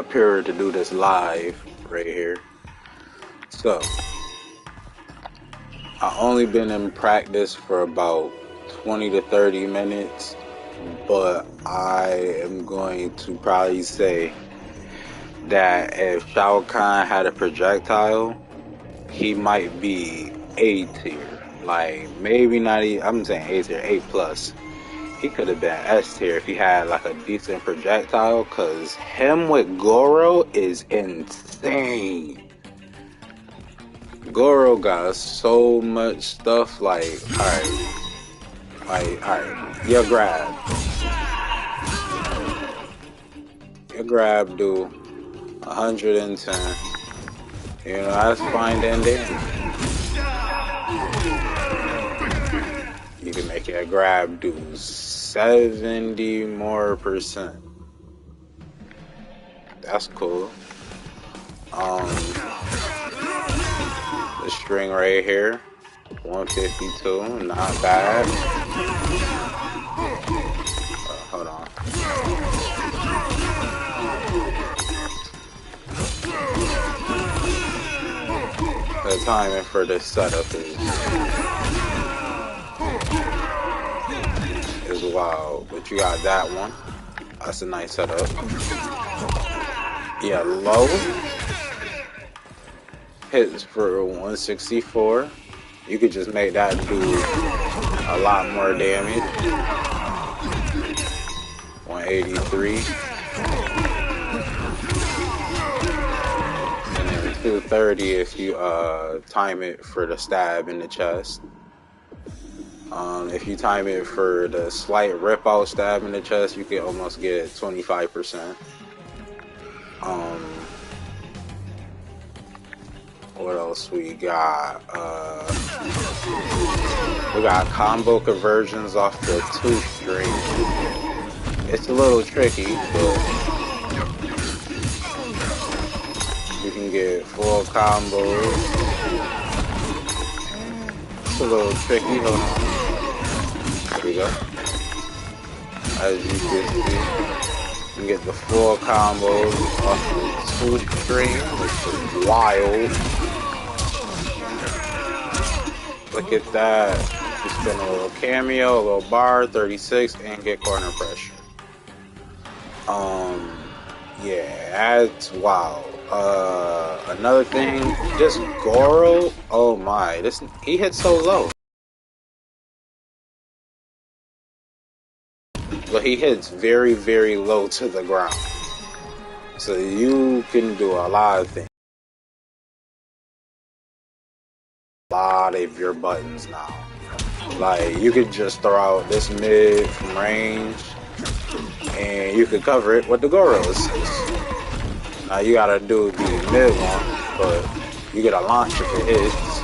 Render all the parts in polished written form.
up here to do this live right here. So I only been in practice for about 20 to 30 minutes, but I am going to probably say that if Shao Kahn had a projectile, he might be A tier. Like, maybe not even, I'm saying A tier, A plus. He could have been S tier if he had like a decent projectile, cause him with Goro is insane. Goro got so much stuff. Like, alright, your grab do 110. You know, that's fine then. You can make your grab do 70 more %. That's cool. The string right here, 152, not bad. Hold on. The timing for this setup is wild, but you got that one. That's a nice setup. Yeah, low hits for 164. You could just make that do a lot more damage. 183. And then 230 if you time it for the stab in the chest. If you time it for the slight rip out stab in the chest, you can almost get 25%. What else we got? We got combo conversions off the 2 string. It's a little tricky, but you can get full combos. It's a little tricky. Hold on. There we go. As you can see, you can get the full combos off the 2 string, which is wild. Look at that. You spin a little cameo, a little bar, 36, and get corner pressure. Yeah, that's wild. Another thing, this Goro, oh my, he hits so low. But he hits very, very low to the ground. So you can do a lot of things. A lot of your buttons now. Like, you could just throw out this mid from range, and you could cover it with the Goro assist. Now you gotta do the mid one, but you get a launch if it hits.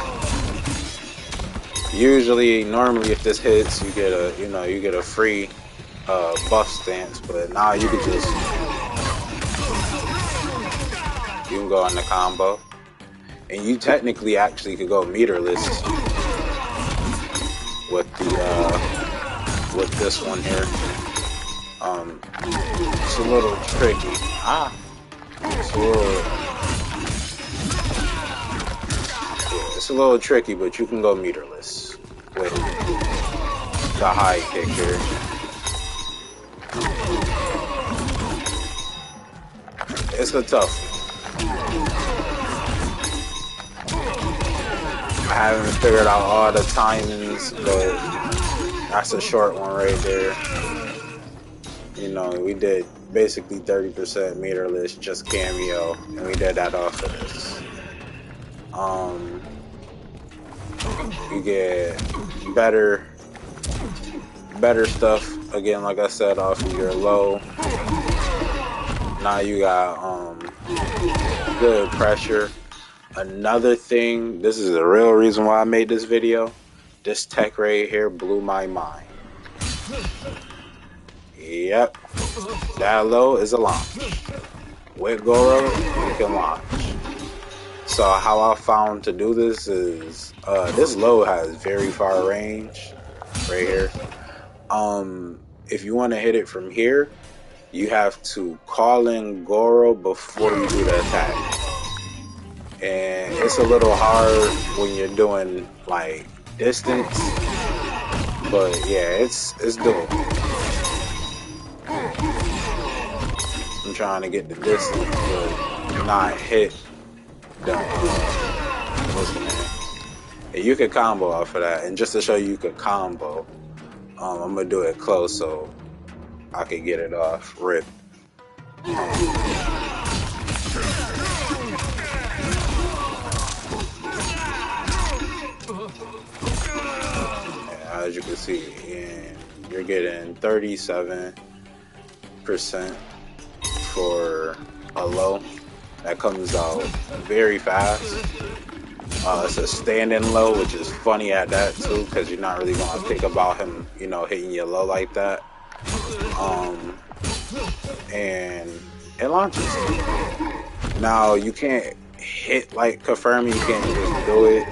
Usually, normally if this hits, you get a free buff stance, but now you can go on the combo, and you technically actually could go meterless with with this one here. It's a little tricky. It's a little tricky, but you can go meterless with the high kick here. It's a tough one. I haven't figured out all the timings, but that's a short one right there. You know, we did basically 30% meterless, just cameo, and we did that off of this. You get better stuff, again, like I said, off of your low. Now you got good pressure. Another thing, this is the real reason why I made this video. This tech right here blew my mind. Yep, that low is a launch. With Goro, you can launch. So how I found to do this is, this low has very far range, right here. If you want to hit it from here, you have to call in Goro before you do the attack. And it's a little hard when you're doing like distance, but yeah, it's doable. I'm trying to get the distance but not hit the what's the name? And you could combo off of that, and just to show you could combo, I'm gonna do it close so I can get it off. Rip. As you can see, and you're getting 37% for a low. That comes out very fast. It's a standing low, which is funny at that too, because you're not really gonna think about him, you know, hitting you low like that. And it launches. Now you can't hit like confirming. You can't just do it.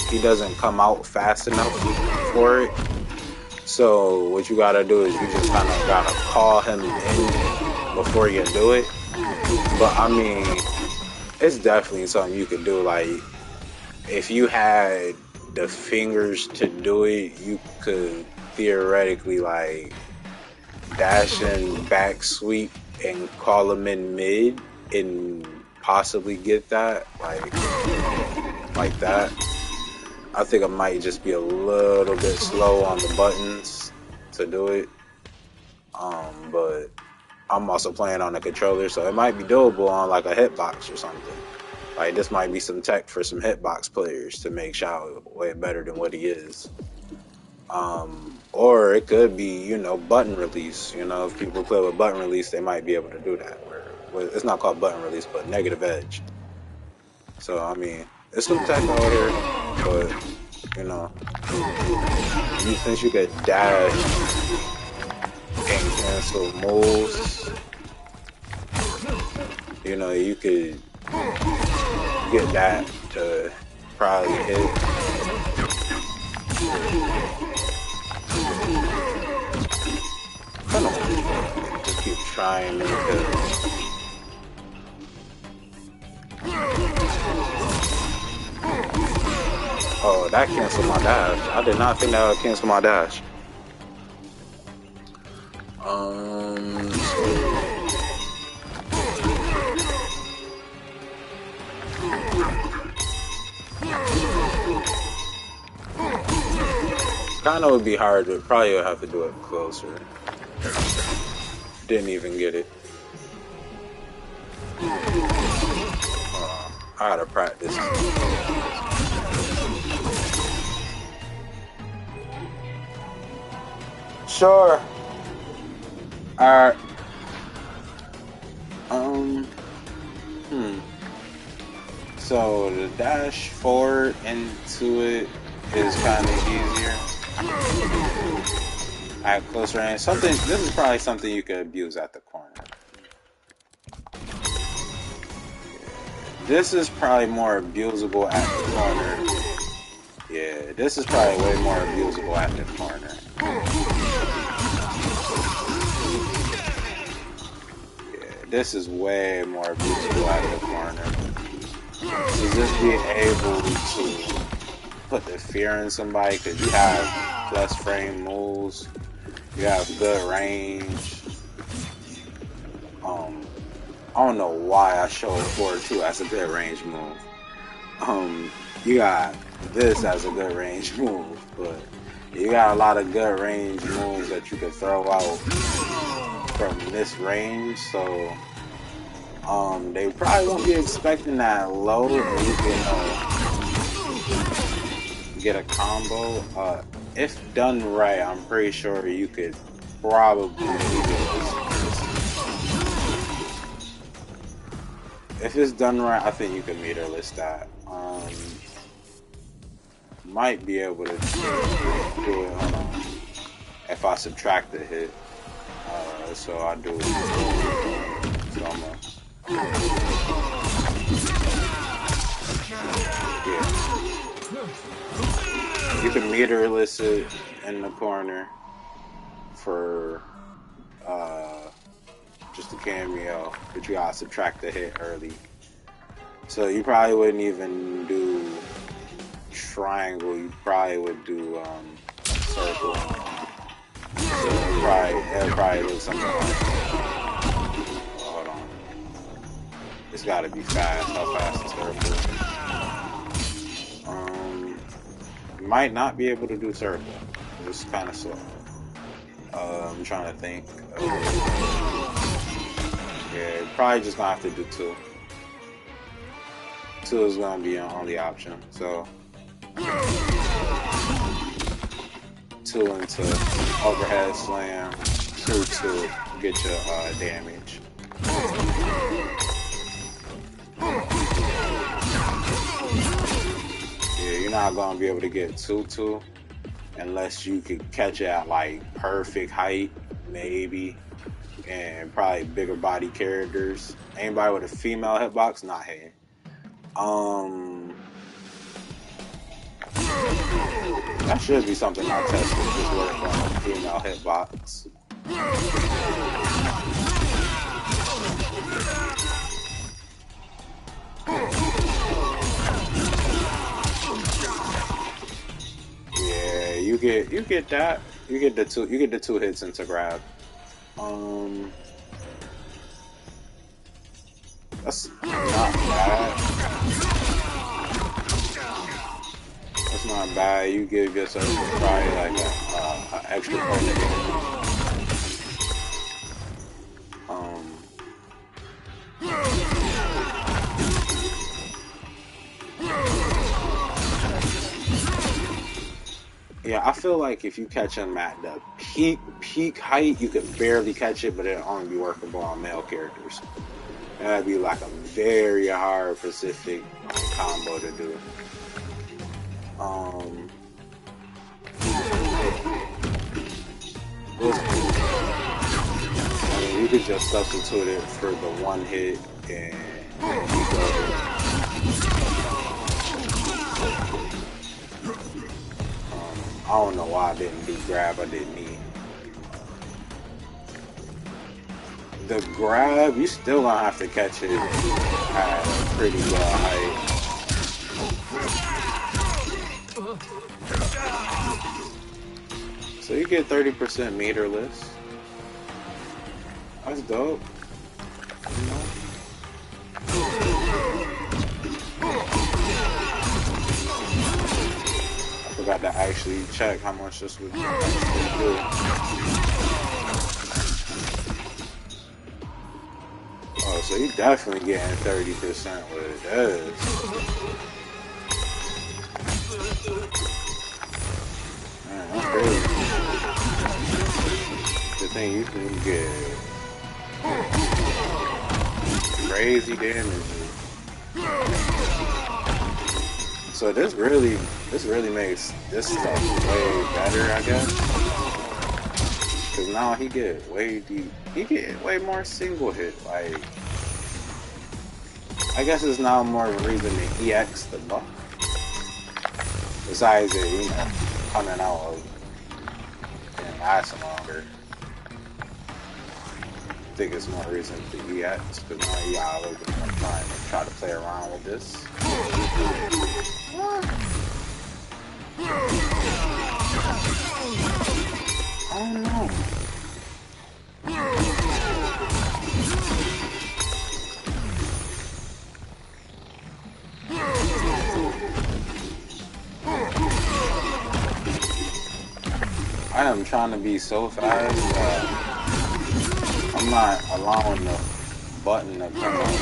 He doesn't come out fast enough for it. So what you gotta do is you just kind of gotta call him in before you do it. But I mean, it's definitely something you could do. Like, if you had the fingers to do it, you could theoretically like dash and back sweep and call him in mid and possibly get that like that. I think I might just be a little bit slow on the buttons to do it. But I'm also playing on the controller, so it might be doable on like a hitbox or something. Like, this might be some tech for some hitbox players to make Shao way better than what he is. Or it could be, you know, button release. You know, if people play with button release, they might be able to do that. Where it's not called button release, but negative edge. So, I mean, it's some tech out here, but, you know, since you could dash and cancel moves, you know, you could get that to probably hit. I don't know. Just keep trying because oh, that canceled my dash. I did not think that would cancel my dash. Kind of would be hard, but probably would have to do it closer. Didn't even get it. I gotta practice. Sure. Alright. So the dash forward into it is kind of easier at close range. This is probably something you could abuse at the corner. This is probably more abusable at the corner. Yeah, this is probably way more abusable at the corner. Yeah, this is way more abusable at the corner. So just being able to put the fear in somebody, because you have plus frame moves, you have good range. I don't know why I showed forward 2 as a good range move. You got this as a good range move, but you got a lot of good range moves that you can throw out from this range, so they probably won't be expecting that low, and you can get a combo. If done right, I'm pretty sure you could probably do this. If it's done right, I think you can meterless that. Might be able to do it if I subtract the hit. So I do it. So yeah. You can meterless it in the corner for cameo, but you gotta subtract the hit early. So you probably wouldn't even do triangle. You probably would do circle. So it'll probably look something like. Hold on. It's gotta be fast. How fast is circle? You might not be able to do circle. It's kind of slow. I'm trying to think. Yeah, probably just gonna have to do 2. 2 is gonna be an only option. So 2 into overhead slam, 2 to get your damage. Yeah, you're not gonna be able to get 2-2 unless you could catch it at like perfect height, maybe, and probably bigger body characters. Anybody with a female hitbox, not hitting. That should be something I tested. Just work on a female hitbox. Yeah, you get that. You get the 2 hits into grab. That's not bad. That's not bad. You give yourself probably like an extra point. Yeah, I feel like if you catch him at the peak height, you could barely catch it, but it'll only be workable on male characters. That'd be like a very hard Pacific combo to do. I mean, you could just substitute it for the 1 hit and you go. I don't know why I didn't do grab. I did knee. The grab, you still gonna have to catch it at a pretty well height. So you get 30% meterless. That's dope. You know? I forgot to actually check how much this would actually do. Oh, so you definitely getting 30% what it does. Man, that's crazy. The thing you can get crazy damage. So this really makes this stuff way better, I guess. Cause now he get way more single hit. Like, I guess it's now more of a reason to EX the buff. Besides it, you know, coming out of and lasting longer. I think it's more reason to EX, because now you got a little bit more time to try to play around with this. I don't know. I am trying to be so fast that I'm not allowing the button to come on.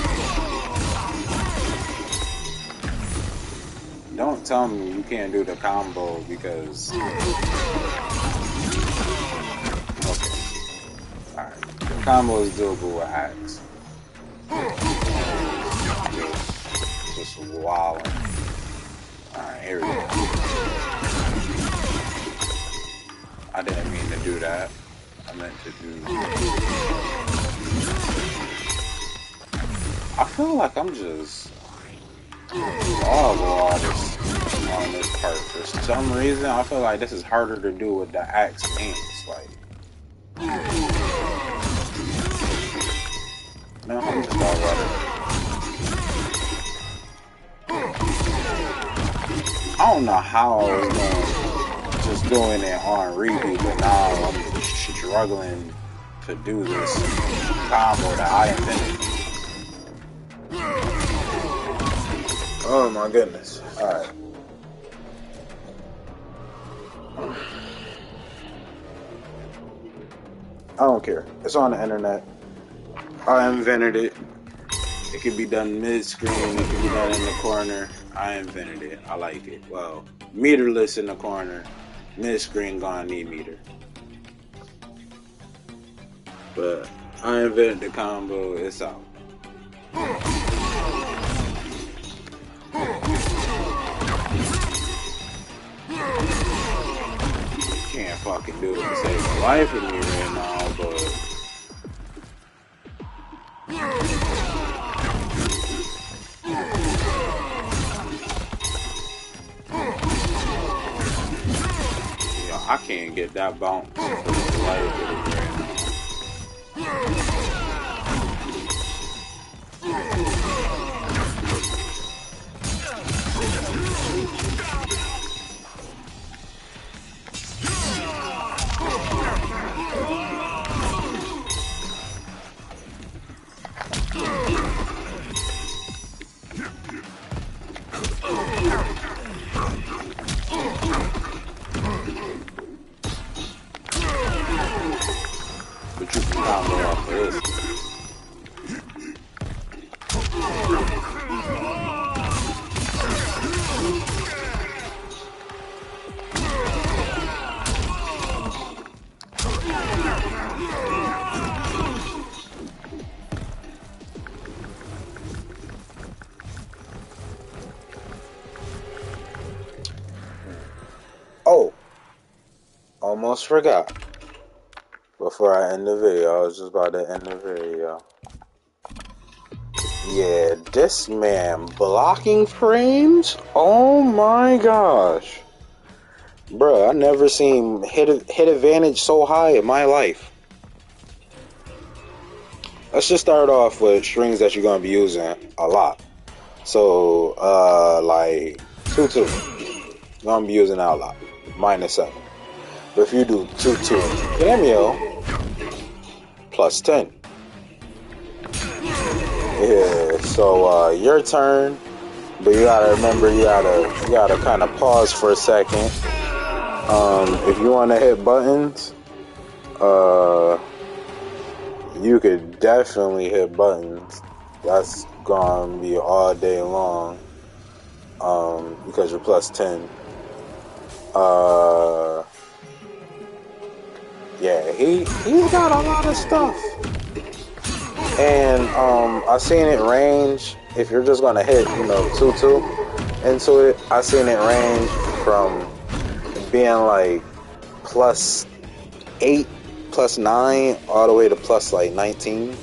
Don't tell me you can't do the combo because... Okay. Alright. The combo is doable with axe. Just wowing. Alright, here we go. I didn't mean to do that. I meant to do... I feel like I'm just... horrible on this part. For some reason, I feel like this is harder to do with the axe means. Like... don't know how I was going just doing it on repeat, but now I'm struggling to do this combo that I invented. Oh my goodness. Alright. I don't care. It's on the internet. I invented it. It can be done mid-screen. It can be done in the corner. I invented it. I like it. Well, meterless in the corner. Mid-screen gonna need meter. But I invented the combo. It's out. Can't fucking do it to save my life with me right now, but yeah, I can't get that bounce for the life with it right now. But you can combo off of this. Oh, almost forgot. Before I end the video, I was just about to end the video. Yeah, this man blocking frames? Oh my gosh. Bruh, I never seen hit advantage so high in my life. Let's just start off with strings that you're going to be using a lot. So, like 2-2. You're going to be using that a lot. -7. But if you do 2-2 cameo, +10. Yeah, so your turn, but you gotta remember you gotta kind of pause for a second. If you want to hit buttons, you could definitely hit buttons. That's gonna be all day long, because you're +10. Yeah, he's got a lot of stuff. And I seen it range. If you're just gonna hit, 2-2 into it, I seen it range from being like +8, +9, all the way to +19,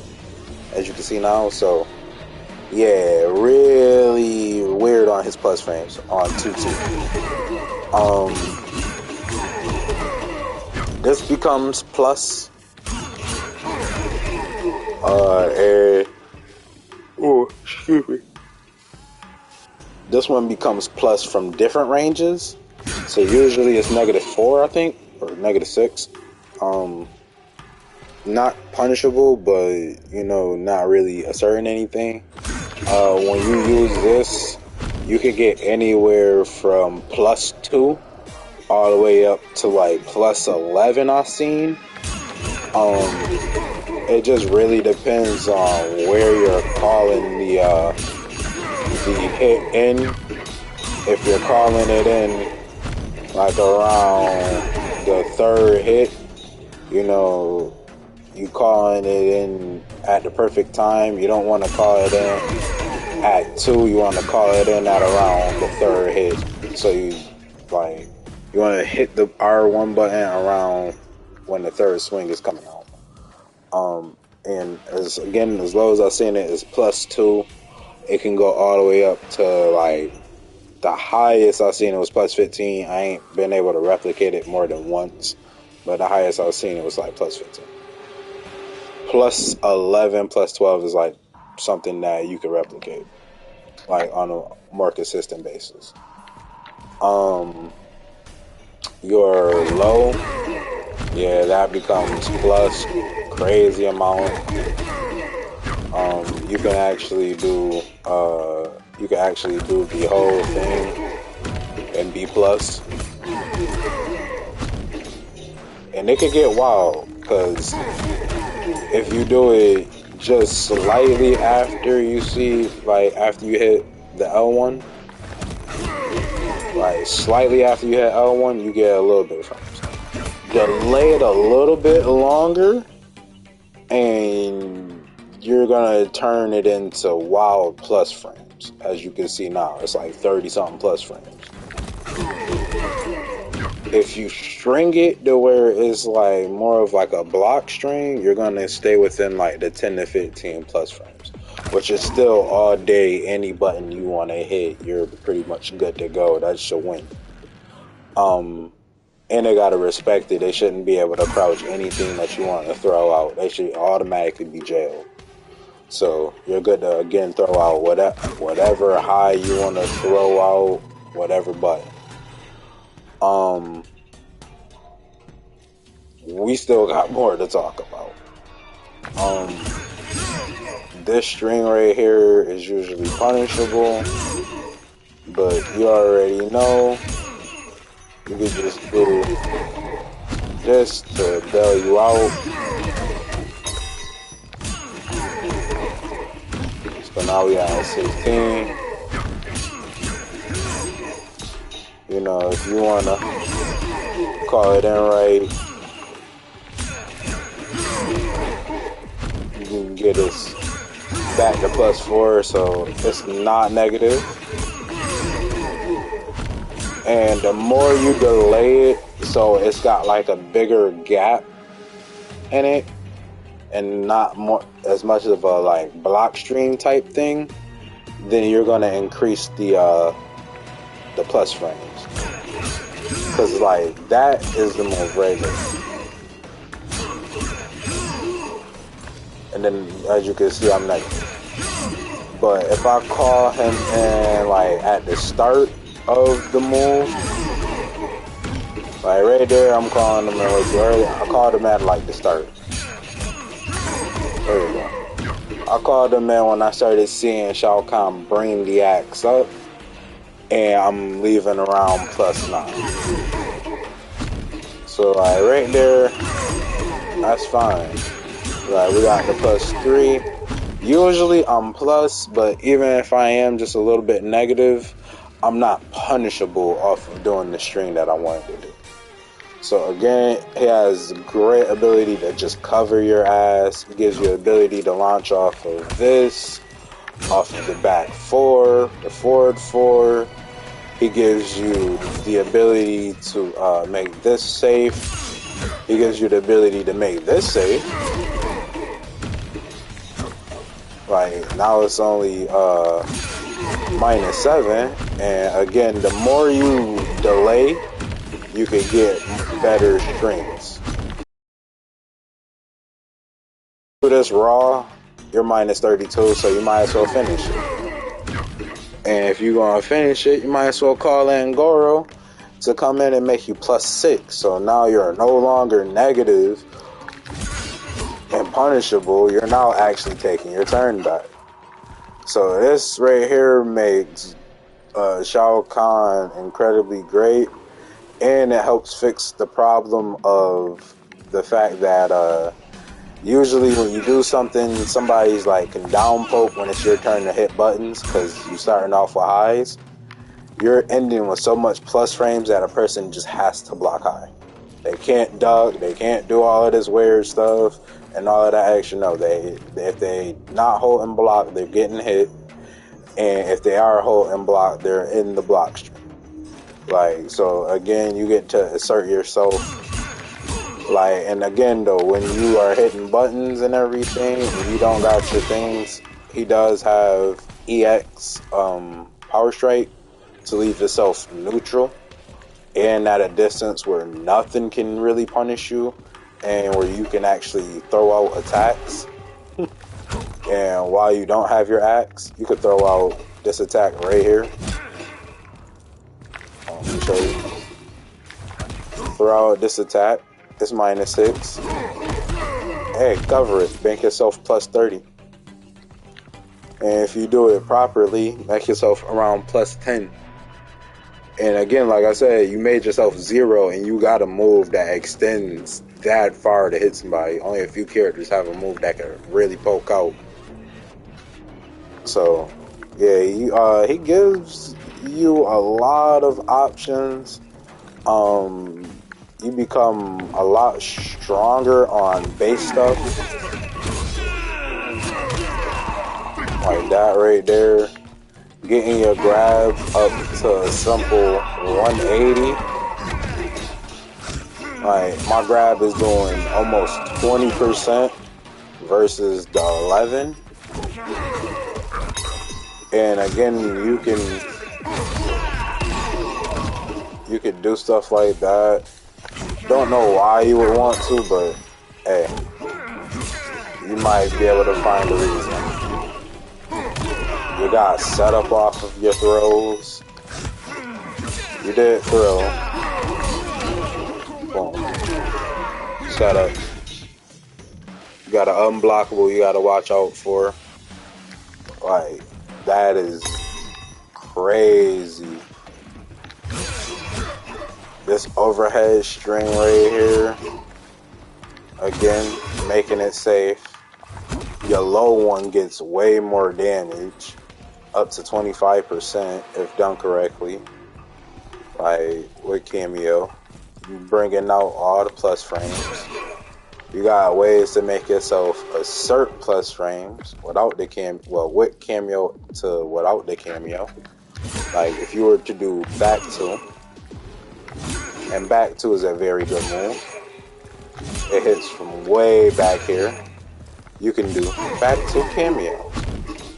as you can see now. So yeah, really weird on his plus frames on 2-2. This becomes plus. Excuse me. This one becomes plus from different ranges. So usually it's -4, I think, or -6. Not punishable, but not really asserting anything. When you use this, you can get anywhere from +2 all the way up to like +11. I've seen. It just really depends on where you're calling the hit in. If you're calling it in like around the third hit, you calling it in at the perfect time. You don't want to call it in at 2. You want to call it in at around the third hit. So you want to hit the R1 button around when the third swing is coming out. And as low as I've seen it is +2. It can go all the way up to like the highest I've seen it was +15. I ain't been able to replicate it more than once, but the highest I've seen it was like +15. +11, +12 is like something that you can replicate, like on a more consistent basis. Um, your low, yeah, that becomes plus crazy amount. You can actually do the whole thing and B plus, and it could get wild because if you do it just slightly after you see, like after you hit the L1, like slightly after you hit L1, you get a little bit of frames. Delay it a little bit longer, and you're gonna turn it into wild plus frames. As you can see now, it's like 30 something plus frames. If you string it to where it's like more of like a block string, you're gonna stay within like the 10 to 15 plus frames, which is still all day. Any button you want to hit, you're pretty much good to go. That's your win. And they gotta respect it. They shouldn't be able to crouch anything that you want to throw out. They should automatically be jailed. So you're good to again throw out whatever high you want to throw out, whatever button. We still got more to talk about. This string right here is usually punishable, but you already know you can just do this to bail you out. So now we have 16. You know, if you want to call it in right, you can get us back to +4, so it's not negative. And the more you delay it, so it's got like a bigger gap in it, and not more as much of a like block stream type thing, then you're gonna increase the plus frames. Cause like that is the move right there. And then as you can see, I'm negative. But if I call him in like at the start of the move, like right there, I'm calling him in way too early. I called him at like the start. There we go. I called him in when I started seeing Shao Kahn bring the axe up, and I'm leaving around +9. So like right there, that's fine. Like we got the +3. Usually I'm plus, but even if I am just a little bit negative, I'm not punishable off of doing the string that I wanted to do. So again, he has great ability to just cover your ass. He gives you the ability to launch off of this, off of the back 4, the forward 4. He gives you the ability to make this safe. He gives you the ability to make this safe. Like now it's only -7, and again, the more you delay, you can get better strings. Do this raw, you're -32, so you might as well finish it. And if you're gonna finish it, you might as well call in Goro to come in and make you +6. So now you're no longer negative and punishable. You're now actually taking your turn back. So this right here makes Shao Kahn incredibly great, and it helps fix the problem of the fact that usually when you do something, somebody's like can down poke when it's your turn to hit buttons because you're starting off with highs. You're ending with so much plus frames that a person just has to block high. They can't duck, they can't do all of this weird stuff and all of that action. No, if they not holding block, they're getting hit. And if they are holding block, they're in the block stream. Like, so again, you get to assert yourself. Like, and again though, when you are hitting buttons and everything, and you don't got your things, he does have EX power strike to leave yourself neutral and at a distance where nothing can really punish you and where you can actually throw out attacks. And while you don't have your axe, you could throw out this attack right here. throw out this attack. It's -6. Hey, cover it. Bank yourself +30. And if you do it properly, make yourself around +10. And again, like I said, you made yourself 0, and you got a move that extends that far to hit somebody. Only a few characters have a move that can really poke out. So, yeah, he gives you a lot of options. You become a lot stronger on base stuff. Like that right there. Getting your grab up to a simple 180. Like, my grab is doing almost 20% versus the 11. And again, you can do stuff like that. Don't know why you would want to, but hey, you might be able to find a reason. You got set up off of your throws. You did throw. Boom. Set up. You got an unblockable you gotta watch out for. Like, that is crazy. This overhead string right here, again, making it safe. Your low one gets way more damage, up to 25% if done correctly. Like with Cameo, you bringing out all the plus frames. You got ways to make yourself assert plus frames without the with Cameo to without the Cameo. Like if you were to do back two. And back two is a very good move. It hits from way back here. You can do back two Cameo.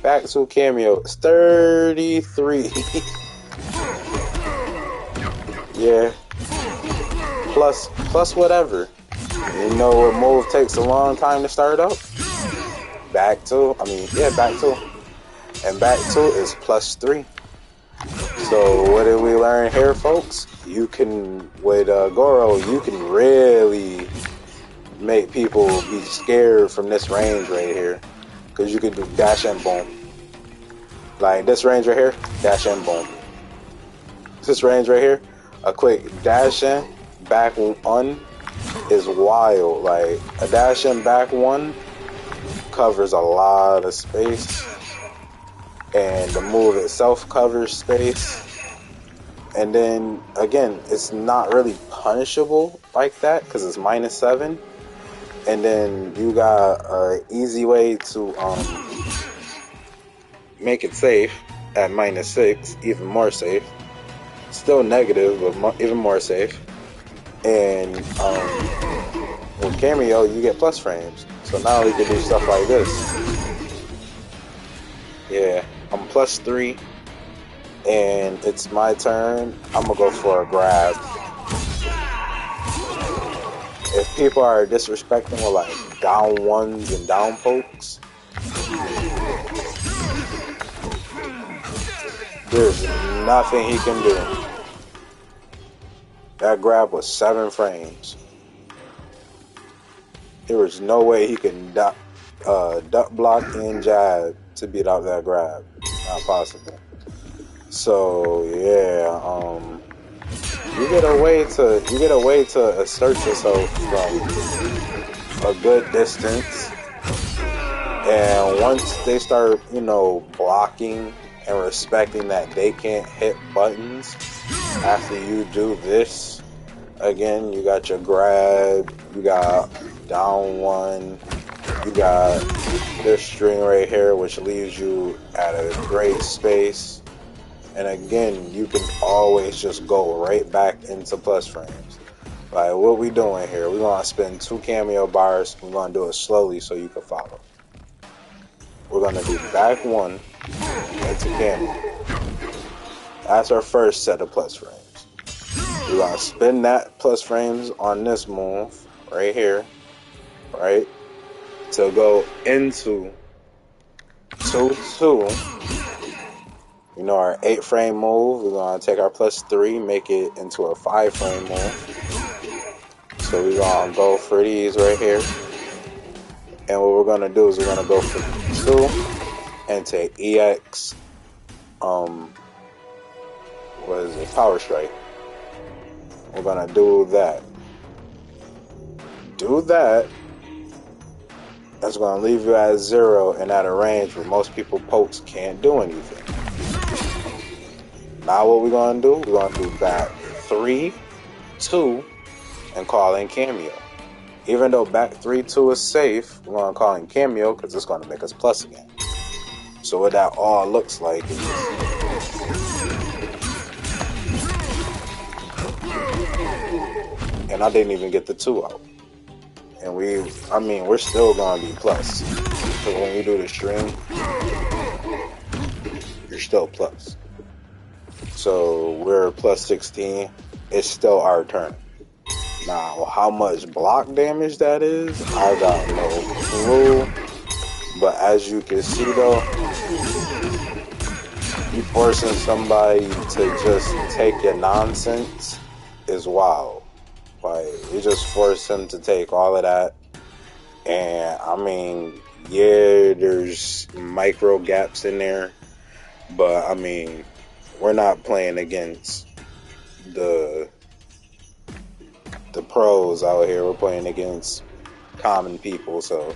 Back two Cameo is 33. Yeah. Plus whatever. You know what move takes a long time to start up? Back two. Back two. And back two is +3. So what did we learn here, folks? You can, with Goro, you can really make people be scared from this range right here. Because you can do dash and boom. Like this range right here, dash and boom. This range right here, a quick dash in, back one is wild. Like a dash in, back one covers a lot of space. And the move itself covers space. And then, again, it's not really punishable like that because it's -7. And then you got an easy way to make it safe at -6, even more safe. Still negative, but even more safe. And with Cameo, you get plus frames. So now you can do stuff like this. Yeah. I'm +3, and it's my turn. I'm gonna go for a grab. If people are disrespecting with like down ones and down pokes, there's nothing he can do. That grab was 7 frames. There was no way he can duck block and jab to beat out that grab. Not possible. So yeah, you get a way to assert yourself from a good distance. And once they start, blocking and respecting that they can't hit buttons after you do this, again, you got your grab, you got down one, you got this string right here, which leaves you at a great space. And again, you can always just go right back into plus frames. Like, what we doing here? We're going to spend 2 Cameo bars. We're going to do it slowly so you can follow. We're going to do back 1 into Cameo. That's our first set of plus frames. We're going to spin that plus frames on this move right here, right? To go into 2-2. Our 8 frame move. We're going to take our +3, make it into a 5 frame move. So we're gonna go for these right here. And what we're gonna do is we're gonna go for 2 and take EX. What is it? Power Strike. We're gonna do that. Do that. That's gonna leave you at 0 and at a range where most people pokes can't do anything. Now what we're gonna do? We're gonna do back 3, 2, and call in Cameo. Even though back 3, 2 is safe, we're gonna call in Cameo because it's gonna make us plus again. So what that all looks like is, and I didn't even get the 2 out. And we're still gonna be plus. Because when you do the string, you're still plus. So we're plus 16. It's still our turn. Now, how much block damage that is, I got no clue. But as you can see though, you forcing somebody to just take your nonsense is wild. Like, you just force him to take all of that. And I mean, yeah, there's micro gaps in there. But I mean, we're not playing against the pros out here. We're playing against common people. So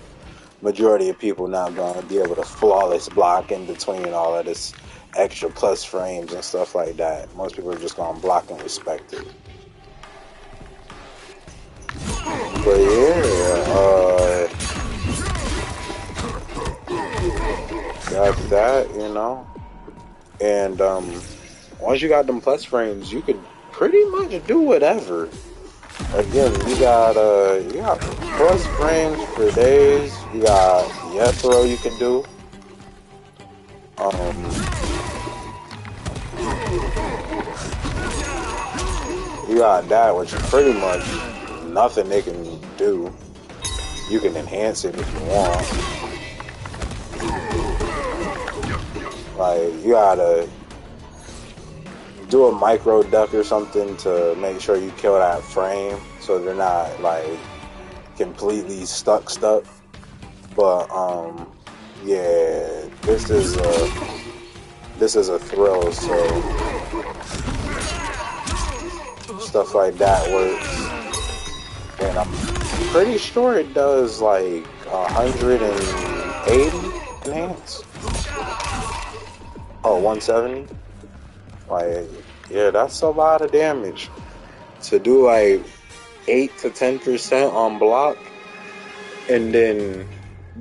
majority of people not going to be able to flawless block in between all of this extra plus frames and stuff like that. Most people are just going to block and respect it. But yeah, got that, you know. And once you got them plus frames, you could pretty much do whatever. Again, you got plus frames for days. You got yes throw you can do. You got that, which is pretty much nothing they can do. You can enhance it if you want. Like, you gotta do a micro duck or something to make sure you kill that frame so they're not like completely stuck. But yeah, this is a thrill, so stuff like that works. And I'm pretty sure it does like 180 enhance. Oh, 170? Like, yeah, that's a lot of damage. To do like 8 to 10% on block and then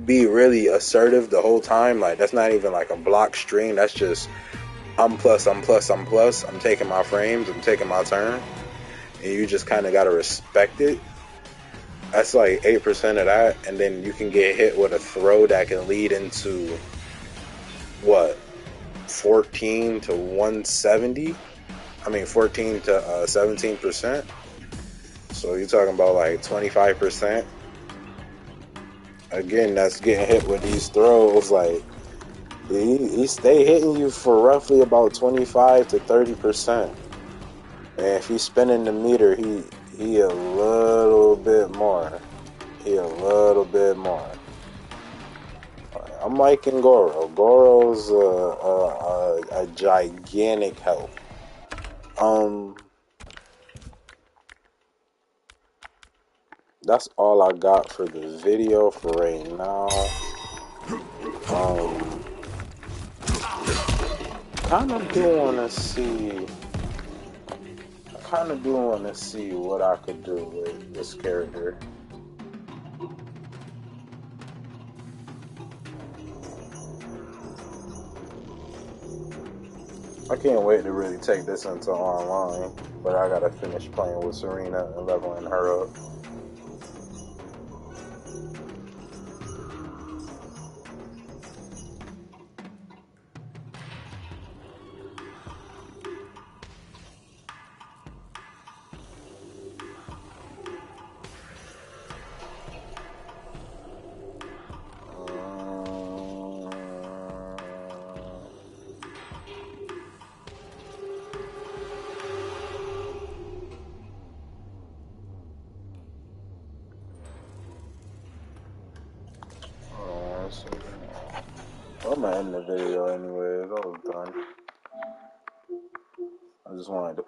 be really assertive the whole time. Like, that's not even like a block string. That's just, I'm plus. I'm taking my frames. I'm taking my turn. And you just kind of got to respect it. That's like 8% of that. And then you can get hit with a throw that can lead into, what, 14 to 170? I mean, 14 to 17%. So you're talking about like 25%. Again, that's getting hit with these throws. Like, he stay hitting you for roughly about 25 to 30%. And if he's spinning the meter, he a little bit more. I'm liking Goro. Goro's a gigantic help. That's all I got for the video for right now. Kind of do want to see what I could do with this character. I can't wait to really take this into online, but I gotta finish playing with Serena and leveling her up. I'm gonna end the video anyways. I was done. I just wanted to put